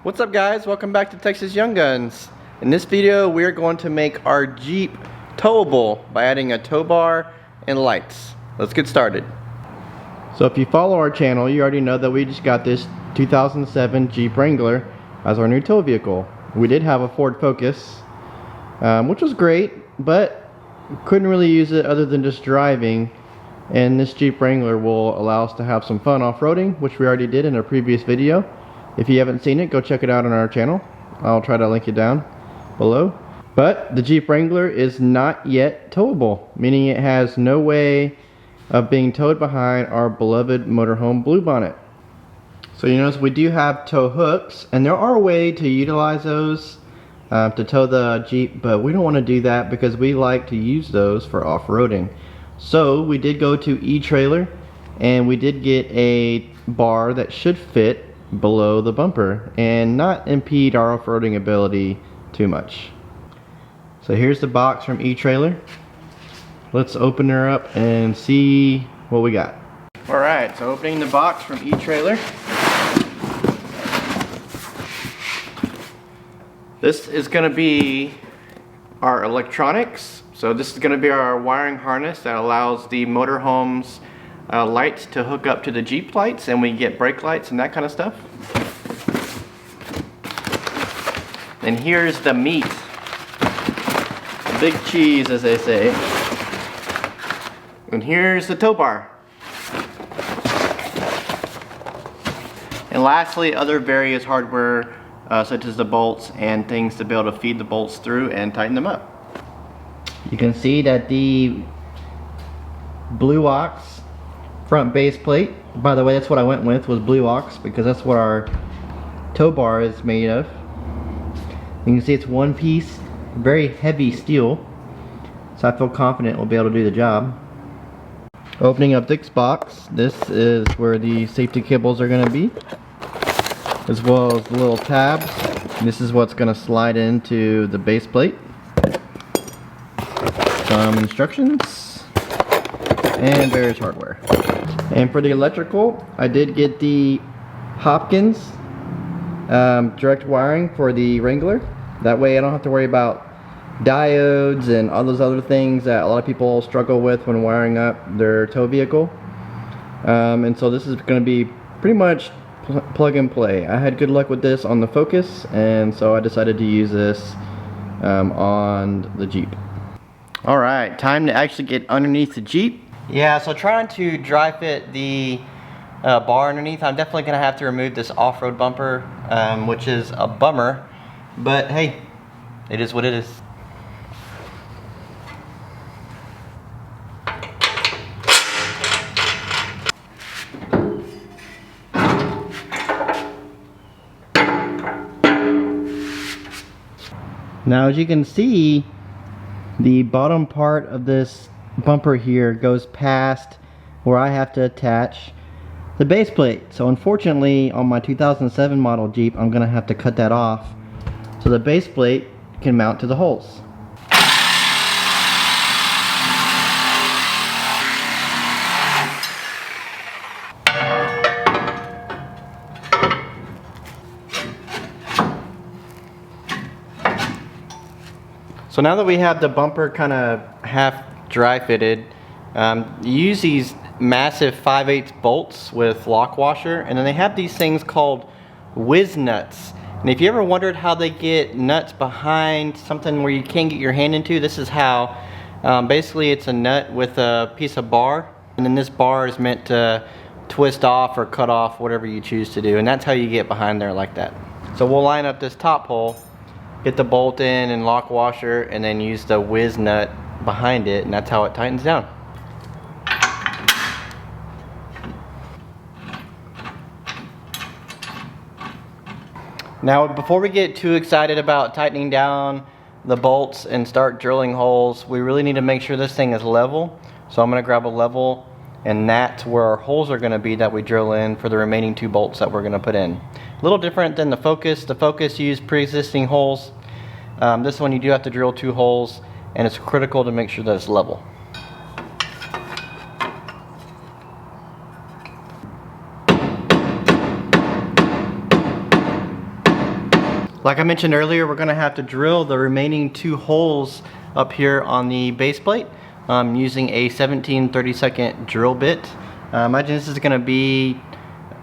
What's up guys, welcome back to Texas Young Guns. In this video we're going to make our Jeep towable by adding a tow bar and lights. Let's get started. So if you follow our channel, you already know that we just got this 2007 Jeep Wrangler as our new tow vehicle. We did have a Ford Focus, which was great, but couldn't really use it other than just driving. And this Jeep Wrangler will allow us to have some fun off-roading, which we already did in a previous video. If you haven't seen it, go check it out on our channel. I'll try to link it down below. But the Jeep Wrangler is not yet towable, meaning it has no way of being towed behind our beloved motorhome bluebonnet. So you notice we do have tow hooks, and there are a way to utilize those to tow the Jeep, but we don't want to do that because we like to use those for off-roading. So we did go to eTrailer, and we did get a bar that should fit below the bumper and not impede our off-roading ability too much. So here's the box from eTrailer. Let's open her up and see what we got. Alright, so opening the box from eTrailer. This is going to be our electronics. So this is going to be our wiring harness that allows the motorhome's lights to hook up to the Jeep lights, and we get brake lights and that kind of stuff. And here's the meat. The big cheese, as they say. And here's the tow bar. And lastly, other various hardware such as the bolts and things to be able to feed the bolts through and tighten them up. You can see that the Blue Ox front base plate, by the way, that's what I went with, was Blue Ox, because that's what our tow bar is made of. You can see it's one piece, very heavy steel, so I feel confident we'll be able to do the job. Opening up this box, this is where the safety cables are going to be, as well as the little tabs. This is what's going to slide into the base plate. Some instructions and various hardware. And for the electrical, I did get the Hopkins direct wiring for the Wrangler. That way I don't have to worry about diodes and all those other things that a lot of people struggle with when wiring up their tow vehicle. And so this is going to be pretty much plug and play. I had good luck with this on the Focus, and so I decided to use this on the Jeep. Alright, time to actually get underneath the Jeep. Yeah, so trying to dry fit the bar underneath, I'm definitely going to have to remove this off-road bumper, which is a bummer, but hey, it is what it is. Now, as you can see, the bottom part of this bumper here goes past where I have to attach the base plate. So unfortunately, on my 2007 model Jeep, I'm going to have to cut that off so the base plate can mount to the holes. So now that we have the bumper kind of half dry fitted, you use these massive 5/8 bolts with lock washer, and then they have these things called whiz nuts. And if you ever wondered how they get nuts behind something where you can't get your hand into, this is how. Basically it's a nut with a piece of bar, and then this bar is meant to twist off or cut off, whatever you choose to do, and that's how you get behind there like that. So we'll line up this top hole, get the bolt in and lock washer, and then use the whiz nut behind it, and that's how it tightens down. Now, before we get too excited about tightening down the bolts and start drilling holes, we really need to make sure this thing is level. So I'm going to grab a level, and that's where our holes are going to be that we drill in for the remaining 2 bolts that we're going to put in. A little different than the Focus. The Focus used pre-existing holes. This one you do have to drill 2 holes, and it's critical to make sure that it's level. Like I mentioned earlier, we're going to have to drill the remaining 2 holes up here on the base plate using a 17/32 drill bit. Imagine this is going to be,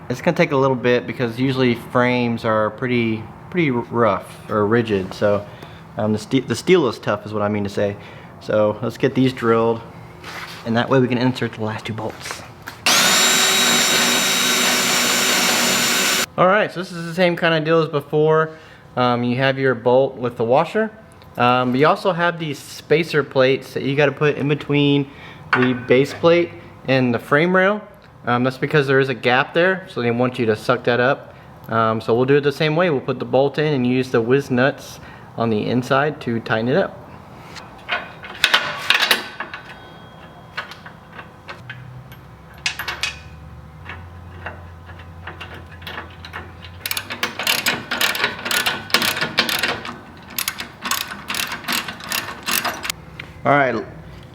it's going to take a little bit because usually frames are pretty rough or rigid. So the steel is tough is what I mean to say. So let's get these drilled, and that way we can insert the last 2 bolts. Alright, so this is the same kind of deal as before. You have your bolt with the washer. But you also have these spacer plates that you got to put in between the base plate and the frame rail. That's because there is a gap there, so they want you to suck that up. So we'll do it the same way. We'll put the bolt in and use the whiz nuts on the inside to tighten it up. Alright,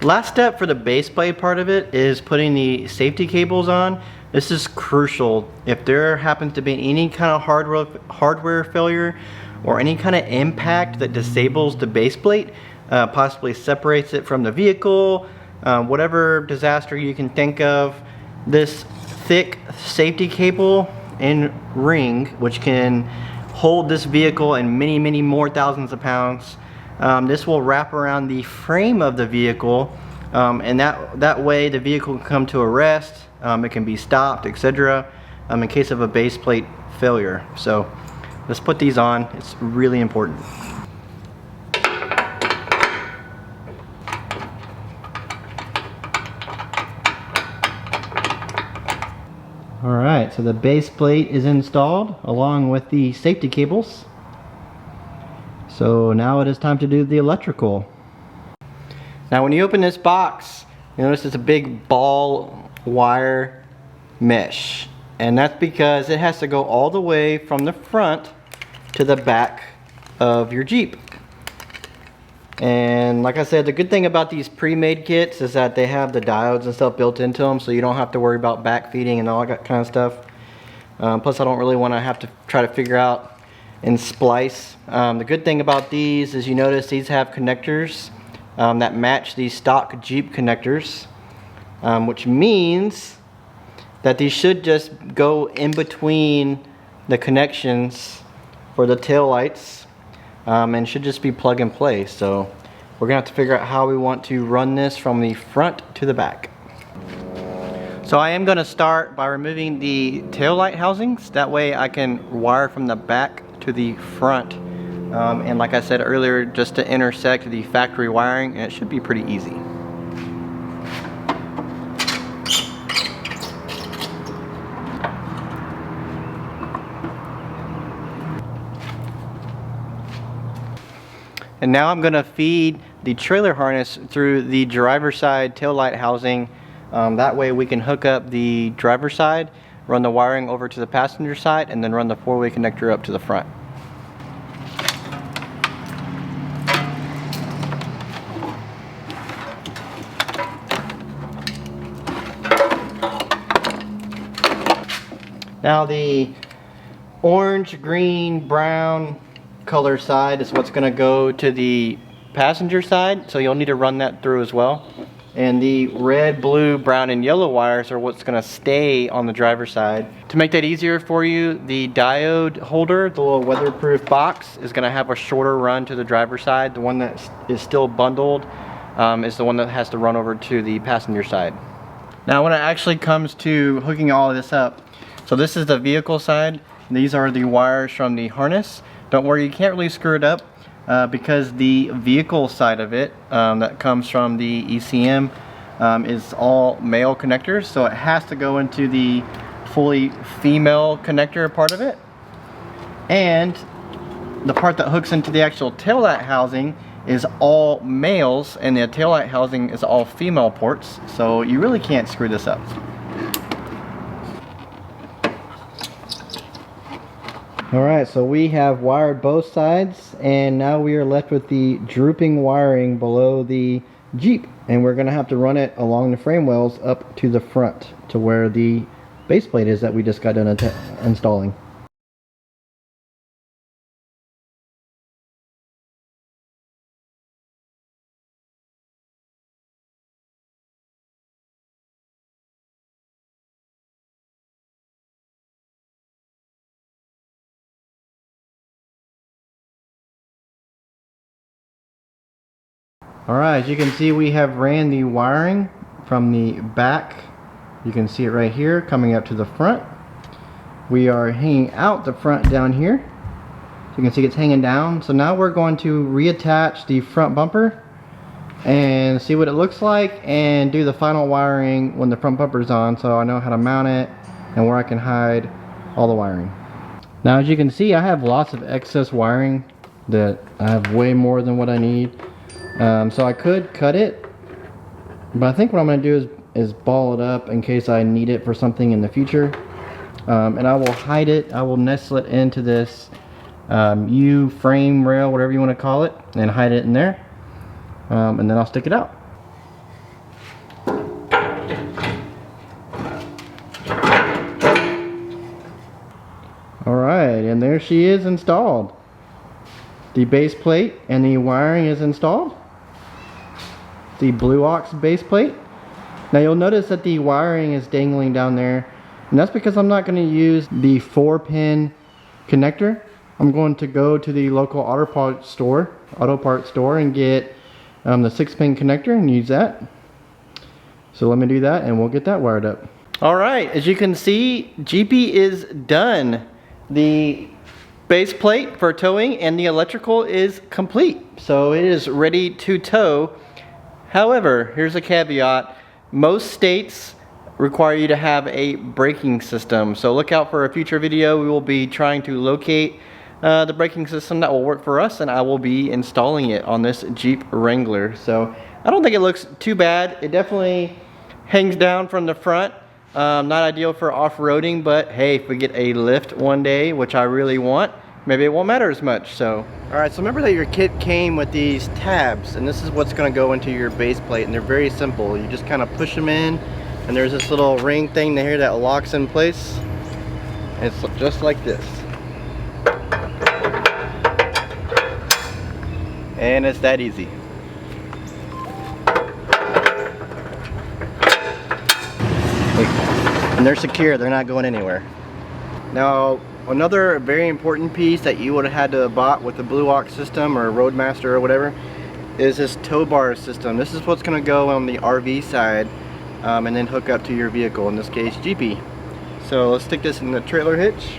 last step for the base plate part of it is putting the safety cables on. This is crucial. If there happens to be any kind of hardware failure or any kind of impact that disables the base plate, possibly separates it from the vehicle, whatever disaster you can think of, this thick safety cable and ring, which can hold this vehicle and many more thousands of pounds, this will wrap around the frame of the vehicle, and that way the vehicle can come to a rest, it can be stopped, etc. In case of a base plate failure. So let's put these on. It's really important. Alright, so the base plate is installed along with the safety cables. So now it is time to do the electrical. Now when you open this box, you notice it's a big ball wire mesh. And that's because it has to go all the way from the front to the back of your Jeep. And like I said, the good thing about these pre-made kits is that they have the diodes and stuff built into them, so you don't have to worry about backfeeding and all that kind of stuff. Plus I don't really want to have to try to figure out and splice. The good thing about these is you notice these have connectors that match these stock Jeep connectors, which means that these should just go in between the connections for the tail lights, and should just be plug and play. So we're gonna have to figure out how we want to run this from the front to the back. So I am gonna start by removing the tail light housings. That way I can wire from the back to the front, and like I said earlier, just to intersect the factory wiring, and it should be pretty easy. And now I'm going to feed the trailer harness through the driver's side tail light housing. That way we can hook up the driver's side, run the wiring over to the passenger side, and then run the 4-way connector up to the front. Now the orange, green, brown color side is what's going to go to the passenger side, so you'll need to run that through as well. And the red, blue, brown, and yellow wires are what's going to stay on the driver's side. To make that easier for you, the diode holder, the little weatherproof box, is going to have a shorter run to the driver's side. The one that is still bundled is the one that has to run over to the passenger side. Now when it actually comes to hooking all of this up, so this is the vehicle side. These are the wires from the harness. Don't worry, you can't really screw it up because the vehicle side of it that comes from the ECM is all male connectors, so it has to go into the fully female connector part of it. And the part that hooks into the actual taillight housing is all males, and the taillight housing is all female ports, so you really can't screw this up. Alright, so we have wired both sides, and now we are left with the drooping wiring below the Jeep, and we're going to have to run it along the frame wells up to the front to where the base plate is that we just got done installing. Alright, as you can see, we have ran the wiring from the back. You can see it right here coming up to the front. We are hanging out the front down here. So you can see it's hanging down. So now we're going to reattach the front bumper and see what it looks like and do the final wiring when the front bumper is on, so I know how to mount it and where I can hide all the wiring. Now as you can see, I have lots of excess wiring that I have way more than what I need. So I could cut it, but I think what I'm going to do is ball it up in case I need it for something in the future. And I will hide it, I will nestle it into this U-frame rail, whatever you want to call it, and hide it in there. And then I'll stick it out. Alright, and there she is installed. The base plate and the wiring is installed. The Blue Ox base plate. Now you'll notice that the wiring is dangling down there, and that's because I'm not going to use the 4-pin connector. I'm going to go to the local auto parts store and get the 6-pin connector and use that. So let me do that and we'll get that wired up. Alright, as you can see, Jeepy is done. The base plate for towing and the electrical is complete. So it is ready to tow. However, here's a caveat. Most states require you to have a braking system. So look out for a future video. We will be trying to locate the braking system that will work for us, and I will be installing it on this Jeep Wrangler. So I don't think it looks too bad. It definitely hangs down from the front. Not ideal for off-roading, but hey, if we get a lift one day, which I really want, maybe it won't matter as much. So alright, so remember that your kit came with these tabs, and this is what's going to go into your base plate, and they're very simple. You just kind of push them in, and there's this little ring thing here that locks in place. And it's just like this. And it's that easy. And they're secure, they're not going anywhere. Now, another very important piece that you would have had to have bought with the Blue Ox system or Roadmaster or whatever is this tow bar system. This is what's going to go on the RV side and then hook up to your vehicle, in this case Jeepy. So let's stick this in the trailer hitch.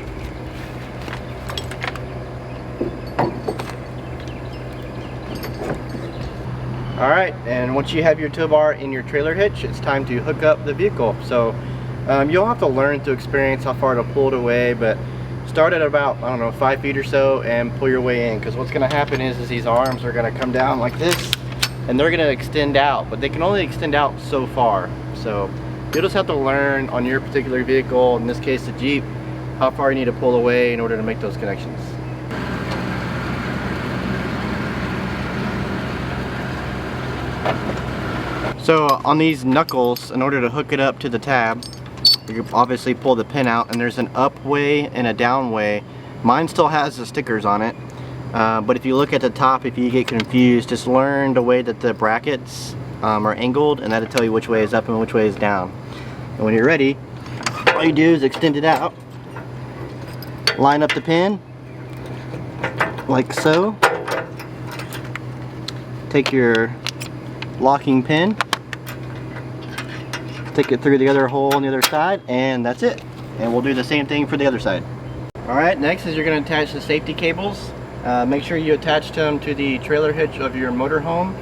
Alright, and once you have your tow bar in your trailer hitch, it's time to hook up the vehicle. So you'll have to learn to experience how far to pull it away, but start at about, I don't know, 5 feet or so and pull your way in, because what's going to happen is these arms are going to come down like this and they're going to extend out, but they can only extend out so far. So you'll just have to learn on your particular vehicle, in this case the Jeep, how far you need to pull away in order to make those connections. So on these knuckles, in order to hook it up to the tab, you obviously pull the pin out, and there's an up way and a down way. Mine still has the stickers on it, but if you look at the top, if you get confused, just learn the way that the brackets are angled, and that'll tell you which way is up and which way is down. And when you're ready, all you do is extend it out, line up the pin like so, take your locking pin, stick it through the other hole on the other side, and that's it. And we'll do the same thing for the other side. Alright, next is you're going to attach the safety cables. Make sure you attach them to the trailer hitch of your motorhome.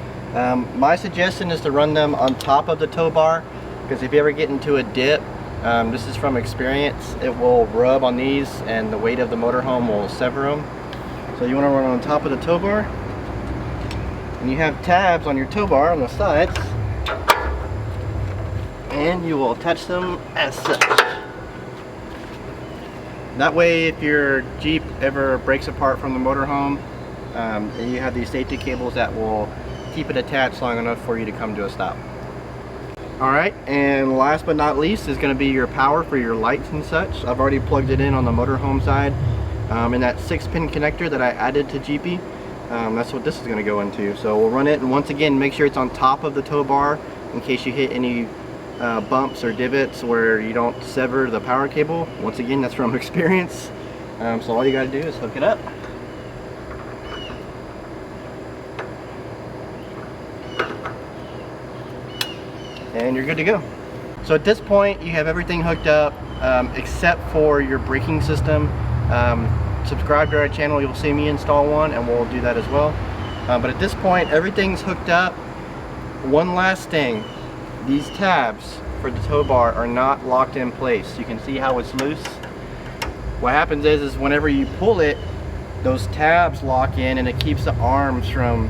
My suggestion is to run them on top of the tow bar, because if you ever get into a dip, this is from experience, it will rub on these and the weight of the motorhome will sever them. So you want to run on top of the tow bar. And you have tabs on your tow bar on the sides, and you will attach them as such. That way, if your Jeep ever breaks apart from the motorhome, you have these safety cables that will keep it attached long enough for you to come to a stop. Alright, and last but not least is going to be your power for your lights and such. I've already plugged it in on the motorhome side, and that 6-pin connector that I added to Jeepy. That's what this is going to go into. So we'll run it, and once again make sure it's on top of the tow bar in case you hit any bumps or divots where you don't sever the power cable. Once again, that's from experience. So all you got to do is hook it up. and you're good to go. So at this point, you have everything hooked up except for your braking system. Subscribe to our channel, you'll see me install one, and we'll do that as well. But at this point, everything's hooked up. One last thing, these tabs for the tow bar are not locked in place. You can see how it's loose. What happens is whenever you pull it, those tabs lock in, and it keeps the arms from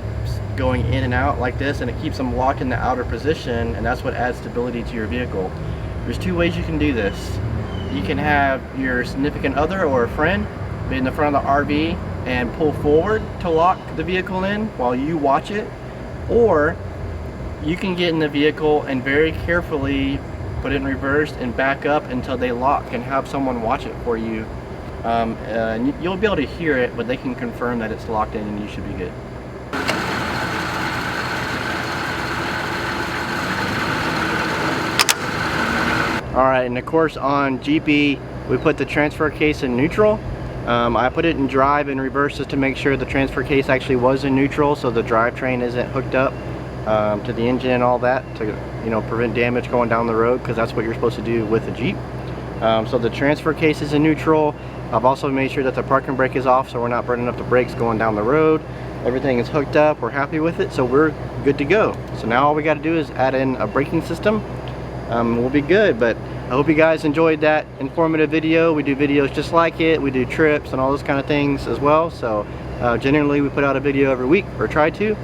going in and out like this, and it keeps them locked in the outer position, and that's what adds stability to your vehicle. There's two ways you can do this. You can have your significant other or a friend be in the front of the RV and pull forward to lock the vehicle in while you watch it, or you can get in the vehicle and very carefully put it in reverse and back up until they lock, and have someone watch it for you. And you'll be able to hear it, but they can confirm that it's locked in and you should be good. Alright, and of course on GP we put the transfer case in neutral. I put it in drive and reverse just to make sure the transfer case actually was in neutral, so the drivetrain isn't hooked up to the engine and all that, to prevent damage going down the road, because that's what you're supposed to do with a Jeep. So the transfer case is in neutral. I've also made sure that the parking brake is off, so we're not burning up the brakes going down the road. Everything is hooked up, we're happy with it, so we're good to go. So now all we got to do is add in a braking system. We'll be good. But I hope you guys enjoyed that informative video. We do videos just like it. We do trips and all those kind of things as well. So generally we put out a video every week, or try to,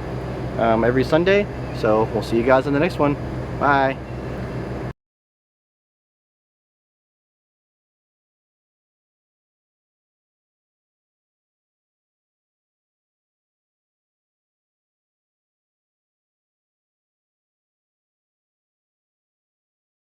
every Sunday. So we'll see you guys in the next one. Bye.